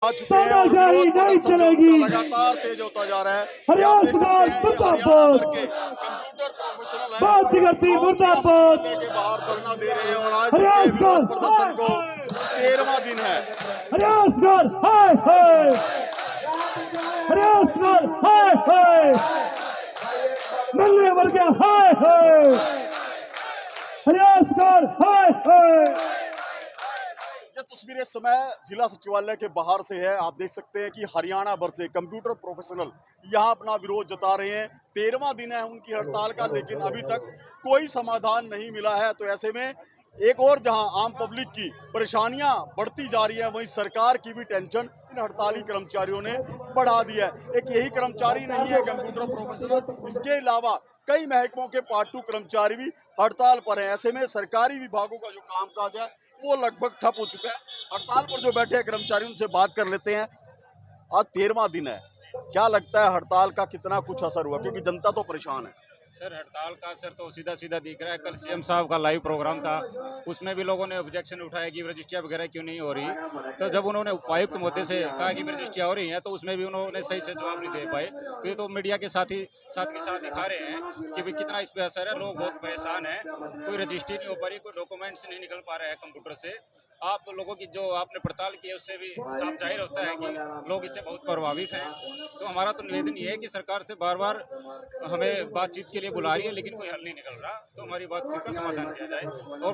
आ चुके हैं और विरोध प्रदर्शन जो उनका लगातार तेज होता जा रहा है। आप देख सकते हैं ये हरियाणा भर के कंप्यूटर प्रोफेशनल हैं जो जिला सचिवालय के बाहर धरना दे रहे हैं और आज इनके विरोध प्रदर्शन को 13वां दिन है। ये तस्वीर इस समय जिला सचिवालय के बाहर से है। आप देख सकते हैं कि हरियाणा भर से कंप्यूटर प्रोफेशनल यहाँ अपना विरोध जता रहे हैं। 13वां दिन है उनकी हड़ताल का, लेकिन अभी तक कोई समाधान नहीं मिला है। तो ऐसे में एक और जहां आम पब्लिक की परेशानियां बढ़ती जा रही है, वहीं सरकार की भी टेंशन इन हड़ताली कर्मचारियों ने बढ़ा दी है। एक यही कर्मचारी नहीं है कंप्यूटर प्रोफेशनल, इसके अलावा कई महकमों के पार्ट 2 कर्मचारी भी हड़ताल पर हैं। ऐसे में सरकारी विभागों का जो कामकाज है वो लगभग ठप हो चुका है। हड़ताल पर जो बैठे कर्मचारी उनसे बात कर लेते हैं। आज 13वां दिन है, क्या लगता है हड़ताल का कितना कुछ असर हुआ, क्योंकि जनता तो परेशान है। सर हड़ताल का असर तो सीधा सीधा दिख रहा है। कल सीएम साहब का लाइव प्रोग्राम था, उसमें भी लोगों ने ऑब्जेक्शन उठाया कि रजिस्ट्रियाँ वगैरह क्यों नहीं हो रही। तो जब उन्होंने उपायुक्त मुद्दे से कहा कि रजिस्ट्रियाँ हो रही हैं, तो उसमें भी उन्होंने सही से जवाब नहीं दे पाए। तो ये तो मीडिया के साथ दिखा रहे हैं कि भाई कितना इस पर असर है। लोग बहुत परेशान हैं, कोई रजिस्ट्री नहीं हो पा रही, कोई डॉक्यूमेंट्स नहीं निकल पा रहे हैं कंप्यूटर से। आप लोगों की जो आपने पड़ताल की है उससे भी साफ जाहिर होता है कि लोग इससे बहुत प्रभावित हैं। तो हमारा तो निवेदन ये है कि सरकार से बार बार हमें बातचीत के लिए बुला रही है, लेकिन कोई हल नहीं निकल रहा। तो हमारी बातचीत का समाधान किया जाए। और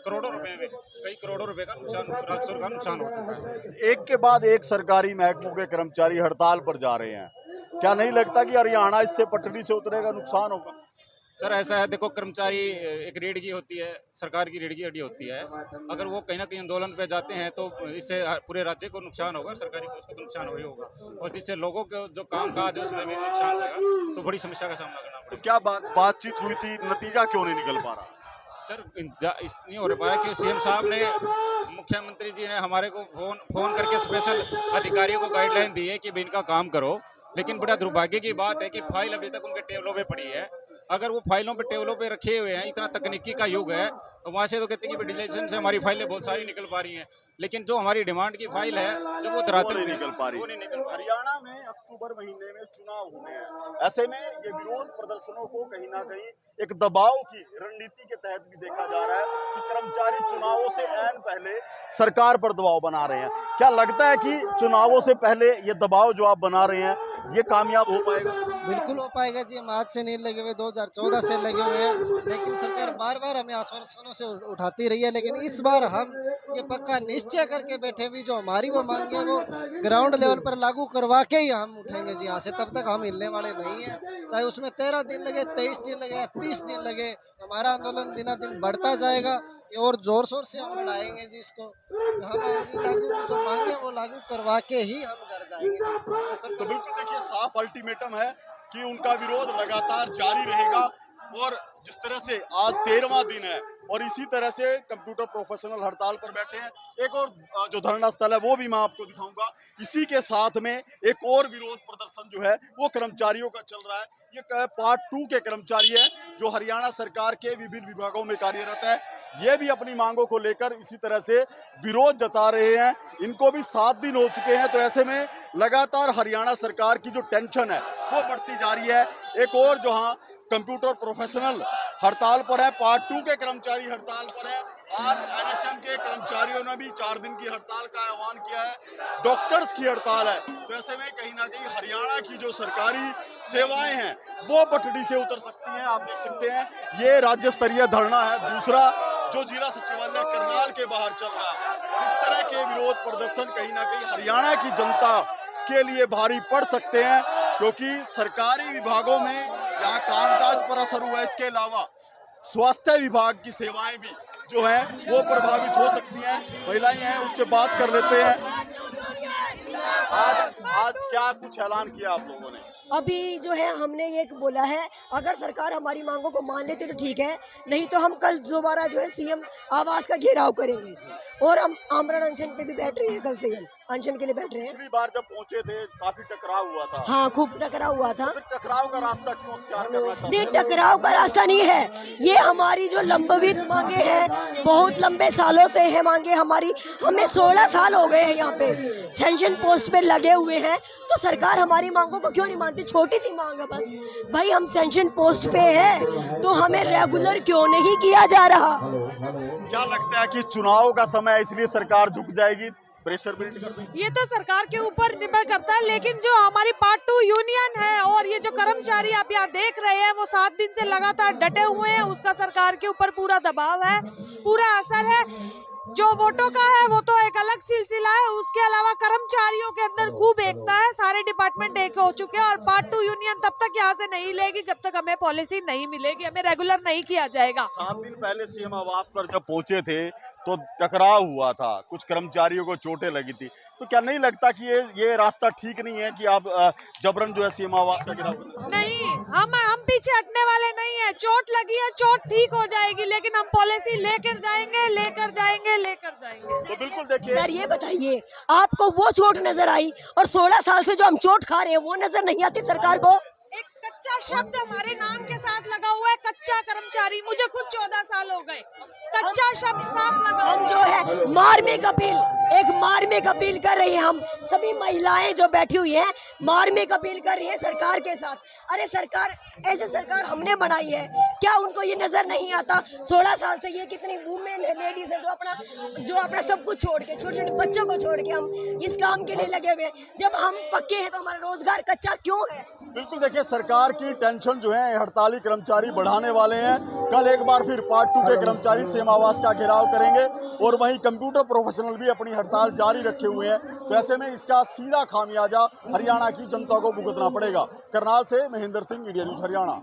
करोड़ों रुपए में कई करोड़ों रुपए का नुकसान, राजस्व का नुकसान हो चुका है। एक के बाद एक सरकारी महकमों के कर्मचारी हड़ताल पर जा रहे हैं। क्या नहीं लगता कि हरियाणा इससे पटरी से उतरेगा, नुकसान होगा? सर ऐसा है, देखो कर्मचारी एक रीढ़ की होती है, सरकार की रीढ़ की हड्डी होती है। अगर वो कहीं ना कहीं आंदोलन पे जाते हैं तो इससे पूरे राज्य को नुकसान होगा, सरकारी को उसको तो नुकसान हो ही होगा। और जिससे लोगों के जो काम काज है उसमें भी नुकसान होगा। तो बड़ी समस्या का सामना करना पड़ेगा। क्या बातचीत हुई थी, नतीजा क्यों नहीं निकल पा रहा? सर नहीं हो पा रहा कि सीएम साहब ने, मुख्यमंत्री जी ने हमारे को फोन करके स्पेशल अधिकारियों को गाइडलाइन दी है कि भाई इनका काम करो। लेकिन बड़ा दुर्भाग्य की बात है कि फाइल अभी तक उनके टेबलों पे पड़ी है। अगर वो फाइलों पे टेबलों पे रखे हुए हैं, इतना तकनीकी का युग है, तो वहाँ से तो कहते हैं कि डिलीशन से हमारी फाइलें बहुत सारी निकल पा रही हैं। लेकिन जो हमारी डिमांड की फाइल है जो वो धरातल नहीं निकल पा रही। वो नहीं निकल पा रही। हरियाणा में अक्टूबर महीने में चुनाव होने हैं। ऐसे में ये विरोध प्रदर्शनों को कहीं ना कहीं एक दबाव की रणनीति के तहत भी देखा जा रहा है कि कर्मचारी चुनावों से ऐन पहले सरकार पर दबाव बना रहे हैं। क्या लगता है कि चुनावों से पहले ये दबाव जो आप बना रहे हैं ये कामयाब हो पाएगा? बिल्कुल हो पाएगा जी। हम आज से नहीं लगे हुए, 2014 से लगे हुए हैं, लेकिन सरकार बार बार हमें आश्वासनों से उठाती रही है। लेकिन इस बार हम ये पक्का निश्चय करके बैठे भी, जो हमारी वो मांगे वो ग्राउंड लेवल पर लागू करवा के ही हम उठेंगे जी यहाँ से। तब तक हम हिलने वाले नहीं हैं, चाहे उसमें 13 दिन लगे, 23 दिन लगे, 30 दिन लगे। हमारा आंदोलन दिना दिन बढ़ता जाएगा और जोर शोर से हम लड़ाएंगे जी इसको। हम लागू जो मांगे वो लागू करवा के ही हम घर जाएंगे जी। तो बिल्कुल देखिए, साफ अल्टीमेटम है कि उनका विरोध लगातार जारी रहेगा। और जिस तरह से आज 13वां दिन है और इसी तरह से कंप्यूटर प्रोफेशनल हड़ताल पर बैठे हैं। एक और जो धरना स्थल है वो भी मैं आपको दिखाऊंगा। इसी के साथ में एक और विरोध प्रदर्शन जो है वो कर्मचारियों का चल रहा है। ये पार्ट 2 के कर्मचारी हैं जो हरियाणा सरकार के विभिन्न विभागों में कार्यरत है। ये भी अपनी मांगों को लेकर इसी तरह से विरोध जता रहे हैं। इनको भी 7 दिन हो चुके हैं। तो ऐसे में लगातार हरियाणा सरकार की जो टेंशन है वो बढ़ती जा रही है। एक और जहां कंप्यूटर प्रोफेशनल हड़ताल पर है, पार्ट 2 के कर्मचारी हड़ताल पर है। आज एनएचएम के कर्मचारियों ने भी 4 दिन की हड़ताल का आह्वान किया है। डॉक्टर्स की हड़ताल है। तो ऐसे में कहीं ना कहीं हरियाणा की जो सरकारी सेवाएं हैं वो पटड़ी से उतर सकती हैं। आप देख सकते हैं ये राज्य स्तरीय धरना है, दूसरा जो जिला सचिवालय करनाल के बाहर चल रहा है। और इस तरह के विरोध प्रदर्शन कहीं ना कहीं हरियाणा की जनता के लिए भारी पड़ सकते हैं, क्योंकि सरकारी विभागों में यहाँ कामकाज पर असर हुआ है। इसके अलावा स्वास्थ्य विभाग की सेवाएं भी जो है वो प्रभावित हो सकती हैं। महिलाएं हैं, उनसे बात कर लेते हैं। आज क्या कुछ ऐलान किया आप लोगों ने? अभी जो है हमने ये बोला है, अगर सरकार हमारी मांगों को मान लेती तो ठीक है, नहीं तो हम कल दोबारा जो है सीएम आवास का घेराव करेंगे और हम आमरण अनशन पे भी बैठ रही है कल से हम। अनशन के लिए बैठ रहे हैं। पिछली बार जब पहुंचे थे काफी टकराव हुआ था। हाँ, खूब टकराव हुआ था। फिर टकराव का रास्ता क्यों अख्तियार करना चाहते ये हैं? टकराव का रास्ता नहीं है, ये हमारी जो लंबित मांगे हैं, बहुत लंबे सालों से है मांगे हमारी। हमें 16 साल हो गए हैं यहाँ पे सेंशन पोस्ट पे लगे हुए हैं, तो सरकार हमारी मांगों को क्यों नहीं मानती? छोटी सी मांग है बस, भाई हम सेंशन पोस्ट पे हैं तो हमें रेगुलर क्यों नहीं किया जा रहा? क्या लगता है कि चुनाव का समय है इसलिए सरकार झुक जाएगी, प्रेशर बिल्ड कर देगी? ये तो सरकार के ऊपर निर्भर करता है, लेकिन जो हमारी पार्ट 2 यूनियन है और ये जो कर्मचारी आप यहाँ देख रहे हैं वो 7 दिन से लगातार डटे हुए हैं, उसका सरकार के ऊपर पूरा दबाव है, पूरा असर है। जो वोटों का है वो तो एक अलग सिलसिला है, उसके अलावा कर्मचारियों के अंदर खूब एकता है, सारे डिपार्टमेंट एक हो चुके हैं और पार्ट 2 यूनियन तब तक यहाँ से नहीं लेगी जब तक हमें पॉलिसी नहीं मिलेगी, हमें रेगुलर नहीं किया जाएगा। 7 दिन पहले सीएम आवास पर जब पहुंचे थे तो टकराव हुआ था, कुछ कर्मचारियों को चोटें लगी थी, तो क्या नहीं लगता कि ये रास्ता ठीक नहीं है कि आप जबरन जो है सीएम आवास का घेराव करें? नहीं, हम पीछे हटने वाले नहीं है। चोट लगी है, चोट ठीक हो जाएगी, लेकिन हम पॉलिसी लेकर जाएंगे, लेकर जाएंगे, लेकर जाएंगे। तो बिल्कुल देखिए सर ये बताइए, आपको वो चोट नजर आई और 16 साल से जो हम चोट खा रहे हैं वो नजर नहीं आती सरकार को? एक कच्चा शब्द हमारे नाम के साथ लगा हुआ है, कच्चा कर्मचारी। मुझे खुद 14 साल हो गए, कच्चा शब्द साथ लगा हम हुआ जो है मार्मिक अपील, एक मार्मिक अपील कर रही हैं, हम सभी महिलाएं जो बैठी हुई हैं मार्मिक अपील कर रही है सरकार के साथ। अरे सरकार, ऐसे सरकार हमने बनाई है, क्या उनको ये नजर नहीं आता? 16 साल से ये कितनी वुमेन है, लेडीज है जो अपना सब कुछ छोड़ के, छोटे छोटे बच्चों को छोड़ के हम इस काम के लिए लगे हुए हैं। जब हम पक्के हैं तो हमारा रोजगार कच्चा क्यों है? बिल्कुल देखिए सरकार की टेंशन जो है हड़ताली कर्मचारी बढ़ाने वाले हैं। कल एक बार फिर पार्ट 2 के कर्मचारी सीएम आवास का घेराव करेंगे और वहीं कंप्यूटर प्रोफेशनल भी अपनी हड़ताल जारी रखे हुए हैं। तो ऐसे में इसका सीधा खामियाजा हरियाणा की जनता को भुगतना पड़ेगा। करनाल से महेंद्र सिंह, इंडिया न्यूज़ हरियाणा।